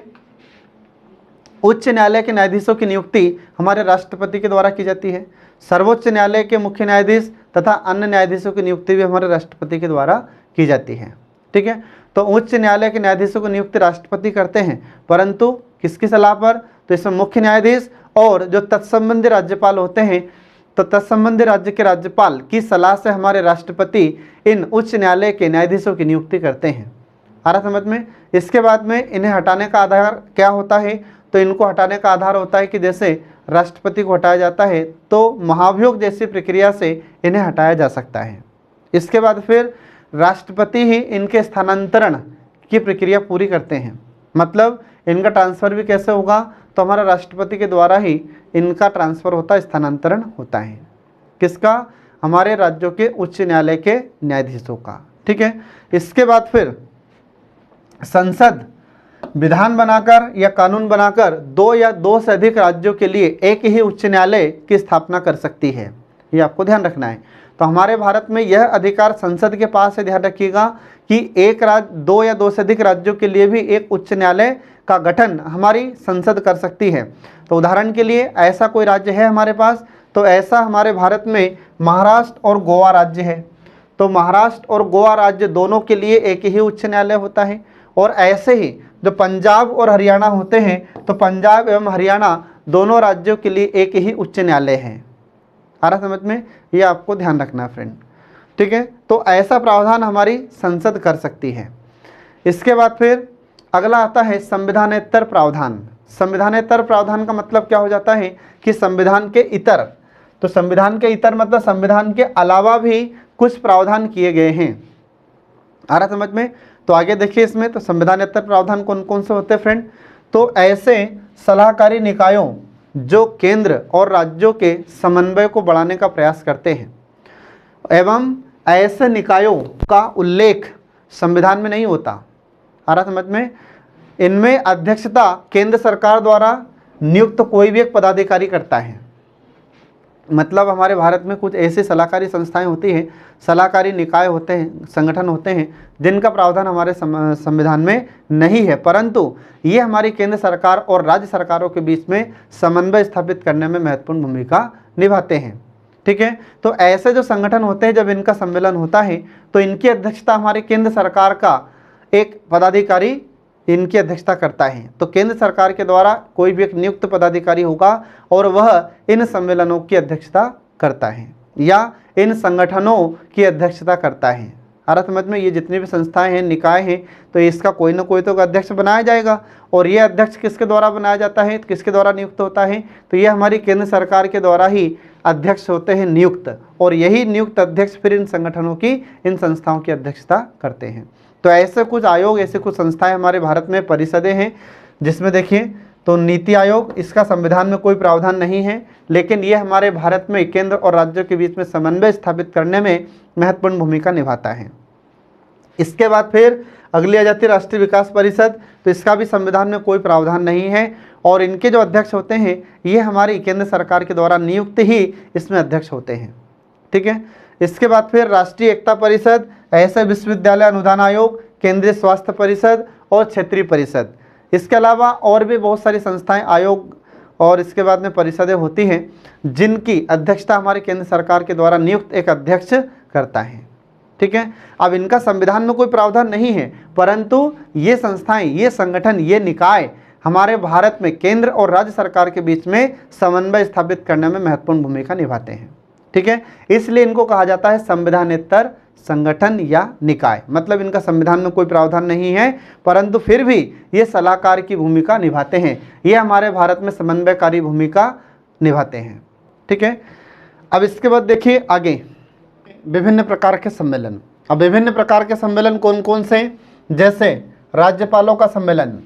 उच्च न्यायालय के न्यायाधीशों की नियुक्ति हमारे राष्ट्रपति के द्वारा की जाती है। सर्वोच्च न्यायालय के मुख्य न्यायाधीश तथा अन्य न्यायाधीशों की नियुक्ति भी हमारे राष्ट्रपति के द्वारा की जाती है। ठीक है, तो उच्च न्यायालय के न्यायाधीशों की नियुक्ति राष्ट्रपति करते हैं, परंतु किसकी सलाह पर? तो इसमें मुख्य न्यायाधीश और जो तत्संबंधी राज्यपाल होते हैं, तो तत्संबंधी राज्य के राज्यपाल की सलाह से हमारे राष्ट्रपति इन उच्च न्यायालय के न्यायाधीशों की नियुक्ति करते हैं। आ रहा समझ में? इसके बाद में इन्हें हटाने का आधार क्या होता है? तो इनको हटाने का आधार होता है कि जैसे राष्ट्रपति को हटाया जाता है तो महाभियोग जैसी प्रक्रिया से इन्हें हटाया जा सकता है। इसके बाद फिर राष्ट्रपति ही इनके स्थानांतरण की प्रक्रिया पूरी करते हैं। मतलब इनका ट्रांसफ़र भी कैसे होगा? तो हमारा राष्ट्रपति के द्वारा ही इनका ट्रांसफ़र होता है, स्थानांतरण होता है। किसका? हमारे राज्यों के उच्च न्यायालय के न्यायाधीशों का। ठीक है, इसके बाद फिर संसद विधान बनाकर या कानून बनाकर दो या दो से अधिक राज्यों के लिए एक ही उच्च न्यायालय की स्थापना कर सकती है। ये आपको ध्यान रखना है। तो हमारे भारत में यह अधिकार संसद के पास है। ध्यान रखिएगा कि एक राज्य, दो या दो से अधिक राज्यों के लिए भी एक उच्च न्यायालय का गठन हमारी संसद कर सकती है। तो उदाहरण के लिए ऐसा कोई राज्य है हमारे पास, तो ऐसा हमारे भारत में महाराष्ट्र और गोवा राज्य है। तो महाराष्ट्र और गोवा राज्य दोनों के लिए एक ही उच्च न्यायालय होता है। और ऐसे ही जो पंजाब और हरियाणा होते हैं, तो पंजाब एवं हरियाणा दोनों राज्यों के लिए एक ही उच्च न्यायालय है। आ रहा समझ में? ये आपको ध्यान रखना है फ्रेंड। ठीक है, तो ऐसा प्रावधान हमारी संसद कर सकती है। इसके बाद फिर अगला आता है संविधानेतर प्रावधान। संविधानेतर प्रावधान का मतलब क्या हो जाता है कि संविधान के इतर, तो संविधान के इतर मतलब संविधान के अलावा भी कुछ प्रावधान किए गए हैं। आ रहा समझ में? तो आगे देखिए इसमें, तो संविधानेतर प्रावधान कौन कौन से होते हैं फ्रेंड? तो ऐसे सलाहकारी निकायों जो केंद्र और राज्यों के समन्वय को बढ़ाने का प्रयास करते हैं, एवं ऐसे निकायों का उल्लेख संविधान में नहीं होता। आ रहा समझ में? इनमें अध्यक्षता केंद्र सरकार द्वारा नियुक्त कोई भी एक पदाधिकारी करता है। मतलब हमारे भारत में कुछ ऐसी सलाहकारी संस्थाएं होती हैं, सलाहकारी निकाय होते हैं, संगठन होते हैं, जिनका प्रावधान हमारे संविधान में नहीं है, परंतु ये हमारी केंद्र सरकार और राज्य सरकारों के बीच में समन्वय स्थापित करने में महत्वपूर्ण भूमिका निभाते हैं। ठीक ठीक है। तो ऐसे जो संगठन होते हैं, जब इनका सम्मेलन होता है तो इनकी अध्यक्षता हमारे केंद्र सरकार का एक पदाधिकारी इनकी अध्यक्षता करता है। तो केंद्र सरकार के द्वारा कोई भी एक नियुक्त पदाधिकारी होगा और वह इन सम्मेलनों की अध्यक्षता करता है या इन संगठनों की अध्यक्षता करता है। हर समझ में, ये जितनी भी संस्थाएं हैं, निकाय हैं, तो इसका कोई ना कोई तो अध्यक्ष बनाया जाएगा। और ये अध्यक्ष किसके द्वारा बनाया जाता है, किसके द्वारा नियुक्त होता है, तो ये हमारी केंद्र सरकार के द्वारा ही अध्यक्ष होते हैं नियुक्त, और यही नियुक्त अध्यक्ष फिर इन संगठनों की, इन संस्थाओं की अध्यक्षता करते हैं। तो ऐसे कुछ आयोग, ऐसे कुछ संस्थाएं हमारे भारत में, परिषदें हैं, जिसमें देखिए तो नीति आयोग, इसका संविधान में कोई प्रावधान नहीं है, लेकिन ये हमारे भारत में केंद्र और राज्यों के बीच में समन्वय स्थापित करने में महत्वपूर्ण भूमिका निभाता है। इसके बाद फिर अगली आ जाती है राष्ट्रीय विकास परिषद। तो इसका भी संविधान में कोई प्रावधान नहीं है और इनके जो अध्यक्ष होते हैं ये हमारी केंद्र सरकार के द्वारा नियुक्त ही इसमें अध्यक्ष होते हैं। ठीक है। इसके बाद फिर राष्ट्रीय एकता परिषद, ऐसे विश्वविद्यालय अनुदान आयोग, केंद्रीय स्वास्थ्य परिषद और क्षेत्रीय परिषद। इसके अलावा और भी बहुत सारी संस्थाएं, आयोग और इसके बाद में परिषदें होती हैं जिनकी अध्यक्षता हमारे केंद्र सरकार के द्वारा नियुक्त एक अध्यक्ष करता है। ठीक है। अब इनका संविधान में कोई प्रावधान नहीं है, परंतु ये संस्थाएं, ये संगठन, ये निकाय हमारे भारत में केंद्र और राज्य सरकार के बीच में समन्वय स्थापित करने में महत्वपूर्ण भूमिका निभाते हैं। ठीक है। इसलिए इनको कहा जाता है संविधानेतर संगठन या निकाय। मतलब इनका संविधान में कोई प्रावधान नहीं है, परंतु फिर भी ये सलाहकार की भूमिका निभाते हैं, ये हमारे भारत में समन्वयकारी भूमिका निभाते हैं। ठीक है। अब इसके बाद देखिए आगे विभिन्न प्रकार के सम्मेलन। अब विभिन्न प्रकार के सम्मेलन कौन कौन से, जैसे राज्यपालों का सम्मेलन।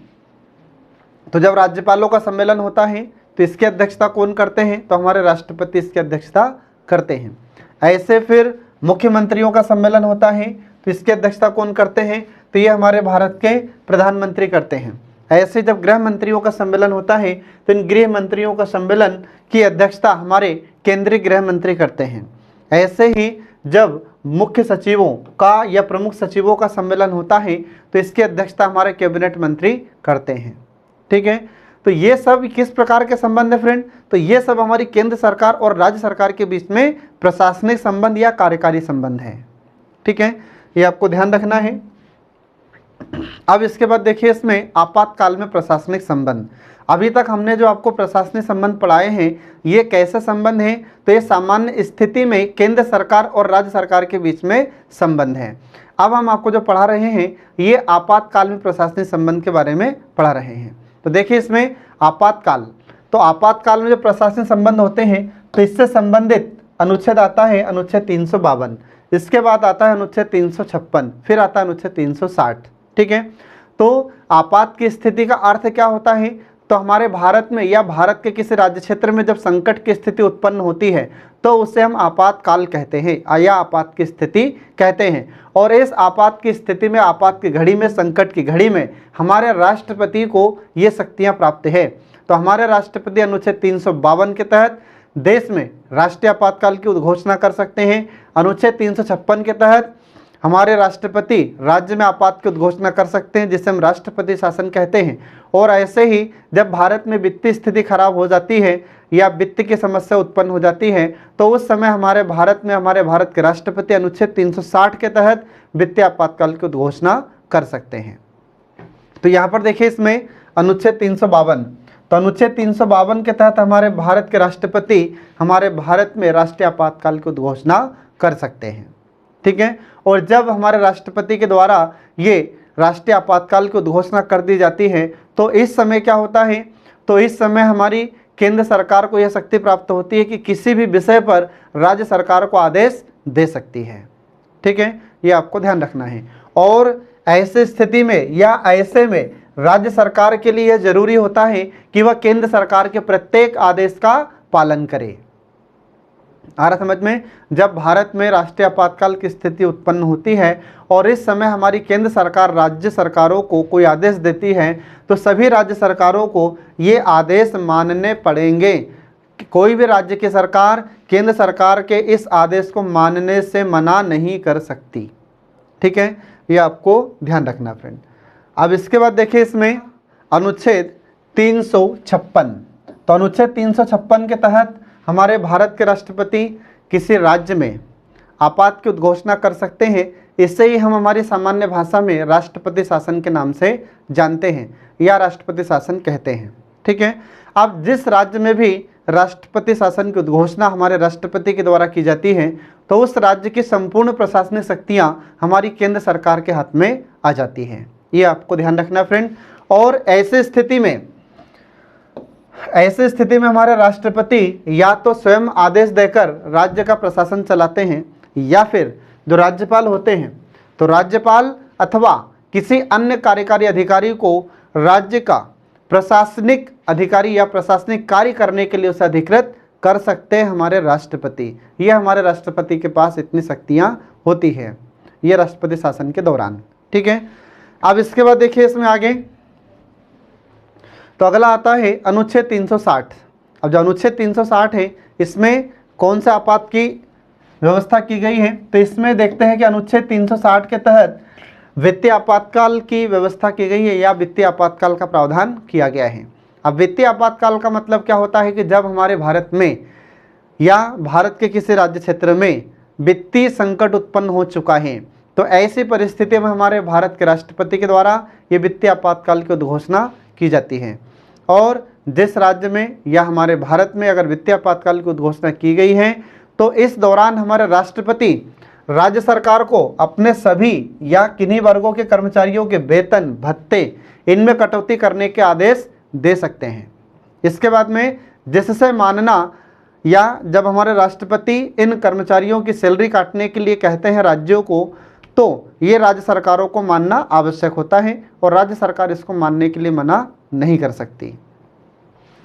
तो जब राज्यपालों का सम्मेलन होता है तो इसकी अध्यक्षता कौन करते हैं, तो हमारे राष्ट्रपति इसकी अध्यक्षता करते हैं। ऐसे फिर मुख्यमंत्रियों का सम्मेलन होता है तो इसकी अध्यक्षता कौन करते हैं, तो ये हमारे भारत के प्रधानमंत्री करते हैं। ऐसे जब गृह मंत्रियों का सम्मेलन होता है तो इन गृह मंत्रियों का सम्मेलन की अध्यक्षता हमारे केंद्रीय गृह मंत्री करते हैं। ऐसे ही जब मुख्य सचिवों का या प्रमुख सचिवों का सम्मेलन होता है तो इसकी अध्यक्षता हमारे कैबिनेट मंत्री करते हैं। ठीक है। तो ये सब किस प्रकार के संबंध है फ्रेंड, तो ये सब हमारी केंद्र सरकार और राज्य सरकार के बीच में प्रशासनिक संबंध या कार्यकारी संबंध है। ठीक है, ये आपको ध्यान रखना है। अब इसके बाद देखिए इसमें आपातकाल में प्रशासनिक संबंध। अभी तक हमने जो आपको प्रशासनिक संबंध पढ़ाए हैं ये कैसे संबंध हैं, तो ये सामान्य स्थिति में केंद्र सरकार और राज्य सरकार के बीच में संबंध है। अब हम आपको जो पढ़ा रहे हैं ये आपातकाल में प्रशासनिक संबंध के बारे में पढ़ा रहे हैं। तो देखिए इसमें आपातकाल, तो आपातकाल में जो प्रशासनिक संबंध होते हैं तो इससे संबंधित अनुच्छेद आता है अनुच्छेद 352, इसके बाद आता है अनुच्छेद 356, फिर आता है अनुच्छेद 360। ठीक है, तो आपात की स्थिति का अर्थ क्या होता है, तो हमारे भारत में या भारत के किसी राज्य क्षेत्र में जब संकट की स्थिति उत्पन्न होती है तो उसे हम आपातकाल कहते हैं या आपात की स्थिति कहते हैं। और इस आपात की स्थिति में, आपात की घड़ी में, संकट की घड़ी में हमारे राष्ट्रपति को ये शक्तियां प्राप्त है। तो हमारे राष्ट्रपति अनुच्छेद 352 के तहत देश में राष्ट्रीय आपातकाल की घोषणा कर सकते हैं। अनुच्छेद 356 के तहत हमारे राष्ट्रपति राज्य में आपात की घोषणा कर सकते हैं, जिसे हम राष्ट्रपति शासन कहते हैं। और ऐसे ही जब भारत में वित्तीय स्थिति खराब हो जाती है या वित्त की समस्या उत्पन्न हो जाती है तो उस समय हमारे भारत में हमारे भारत के राष्ट्रपति अनुच्छेद 360 के तहत वित्तीय आपातकाल की घोषणा कर सकते हैं। तो यहाँ पर देखिए इसमें अनुच्छेद 352, तो अनुच्छेद 352 के तहत हमारे भारत के राष्ट्रपति हमारे भारत में राष्ट्रीय आपातकाल की घोषणा कर सकते हैं। ठीक है, और जब हमारे राष्ट्रपति के द्वारा ये राष्ट्रीय आपातकाल की घोषणा कर दी जाती है तो इस समय क्या होता है, तो इस समय हमारी केंद्र सरकार को यह शक्ति प्राप्त होती है कि किसी भी विषय पर राज्य सरकार को आदेश दे सकती है। ठीक है, ये आपको ध्यान रखना है। और ऐसे स्थिति में या ऐसे में राज्य सरकार के लिए यह जरूरी होता है कि वह केंद्र सरकार के प्रत्येक आदेश का पालन करे। आ रहा समझ में, जब भारत में राष्ट्रीय आपातकाल की स्थिति उत्पन्न होती है और इस समय हमारी केंद्र सरकार राज्य सरकारों को कोई आदेश देती है तो सभी राज्य सरकारों को ये आदेश मानने पड़ेंगे। कोई भी राज्य की सरकार केंद्र सरकार के इस आदेश को मानने से मना नहीं कर सकती। ठीक है, ये आपको ध्यान रखना फ्रेंड। अब इसके बाद देखिए इसमें अनुच्छेद 356, तो अनुच्छेद 356 के तहत हमारे भारत के राष्ट्रपति किसी राज्य में आपात की उद्घोषणा कर सकते हैं, इससे ही हम हमारी सामान्य भाषा में राष्ट्रपति शासन के नाम से जानते हैं या राष्ट्रपति शासन कहते हैं। ठीक है। अब जिस राज्य में भी राष्ट्रपति शासन की उद्घोषणा हमारे राष्ट्रपति के द्वारा की जाती है तो उस राज्य की संपूर्ण प्रशासनिक शक्तियां हमारी केंद्र सरकार के हाथ में आ जाती हैं। ये आपको ध्यान रखना फ्रेंड। और ऐसे स्थिति में हमारे राष्ट्रपति या तो स्वयं आदेश देकर राज्य का प्रशासन चलाते हैं या फिर जो राज्यपाल होते हैं तो राज्यपाल अथवा किसी अन्य कार्यकारी अधिकारी को राज्य का प्रशासनिक अधिकारी या प्रशासनिक कार्य करने के लिए उसे अधिकृत कर सकते हैं हमारे राष्ट्रपति। ये हमारे राष्ट्रपति के पास इतनी शक्तियां होती है ये राष्ट्रपति शासन के दौरान। ठीक है। अब इसके बाद देखिए इसमें आगे तो अगला आता है अनुच्छेद 360। अब जो अनुच्छेद 360 है इसमें कौन से आपात की व्यवस्था की गई है तो इसमें देखते हैं कि अनुच्छेद 360 के तहत वित्तीय आपातकाल की व्यवस्था की गई है या वित्तीय आपातकाल का प्रावधान किया गया है। अब वित्तीय आपातकाल का मतलब क्या होता है कि जब हमारे भारत में या भारत के किसी राज्य क्षेत्र में वित्तीय संकट उत्पन्न हो चुका है तो ऐसी परिस्थिति में हमारे भारत के राष्ट्रपति के द्वारा ये वित्तीय आपातकाल की उद्घोषणा की जाती है। और जिस राज्य में या हमारे भारत में अगर वित्तीय आपातकाल की उद्घोषणा की गई है तो इस दौरान हमारे राष्ट्रपति राज्य सरकार को अपने सभी या किन्हीं वर्गों के कर्मचारियों के वेतन भत्ते इनमें कटौती करने के आदेश दे सकते हैं। इसके बाद में जिससे मानना या जब हमारे राष्ट्रपति इन कर्मचारियों की सैलरी काटने के लिए कहते हैं राज्यों को तो ये राज्य सरकारों को मानना आवश्यक होता है और राज्य सरकार इसको मानने के लिए मना नहीं कर सकती।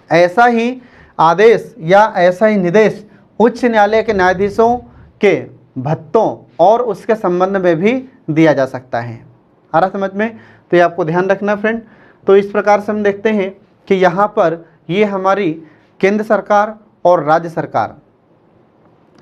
ऐसा ही आदेश या ऐसा ही निर्देश उच्च न्यायालय के न्यायाधीशों के भत्तों और उसके संबंध में भी दिया जा सकता है। आ रहा समझ में? तो ये आपको ध्यान रखना फ्रेंड। तो इस प्रकार से हम देखते हैं कि यहाँ पर ये हमारी केंद्र सरकार और राज्य सरकार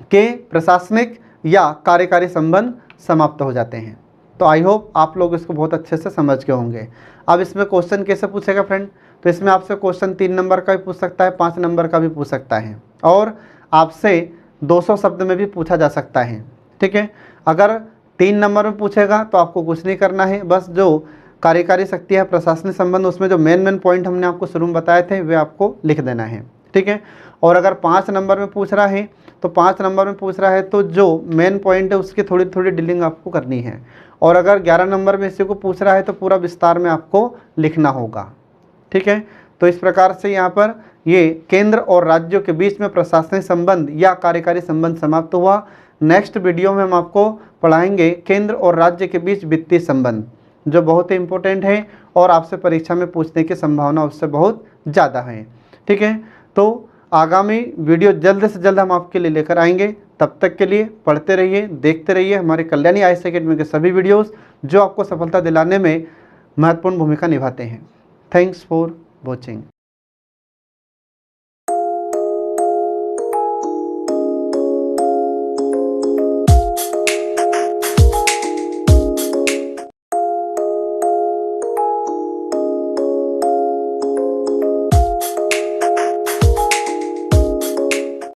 के प्रशासनिक या कार्यकारी संबंध समाप्त हो जाते हैं। तो आई होप आप लोग इसको बहुत अच्छे से समझ गए होंगे। अब इसमें क्वेश्चन कैसे पूछेगा फ्रेंड? तो इसमें आपसे क्वेश्चन 3 नंबर का भी पूछ सकता है, 5 नंबर का भी पूछ सकता है और आपसे 200 शब्द में भी पूछा जा सकता है। ठीक है। अगर 3 नंबर में पूछेगा तो आपको कुछ नहीं करना है, बस जो कार्यकारी शक्ति है प्रशासनिक संबंध उसमें जो मेन पॉइंट हमने आपको शुरू में बताए थे वे आपको लिख देना है। ठीक है। और अगर 5 नंबर में पूछ रहा है तो 5 नंबर में पूछ रहा है तो जो मेन पॉइंट है उसकी थोड़ी थोड़ी डीलिंग आपको करनी है। और अगर 11 नंबर में इसी को पूछ रहा है तो पूरा विस्तार में आपको लिखना होगा। ठीक है। तो इस प्रकार से यहाँ पर ये केंद्र और राज्यों के बीच में प्रशासनिक संबंध या कार्यकारी संबंध समाप्त हुआ। नेक्स्ट वीडियो में हम आपको पढ़ाएंगे केंद्र और राज्य के बीच वित्तीय संबंध, जो बहुत ही इंपॉर्टेंट है और आपसे परीक्षा में पूछने की संभावना उससे बहुत ज़्यादा है। ठीक है। तो आगामी वीडियो जल्द से जल्द हम आपके लिए लेकर आएंगे। तब तक के लिए पढ़ते रहिए, देखते रहिए हमारे कल्याणी IAS अकेडमी के सभी वीडियोस जो आपको सफलता दिलाने में महत्वपूर्ण भूमिका निभाते हैं। Thanks for watching.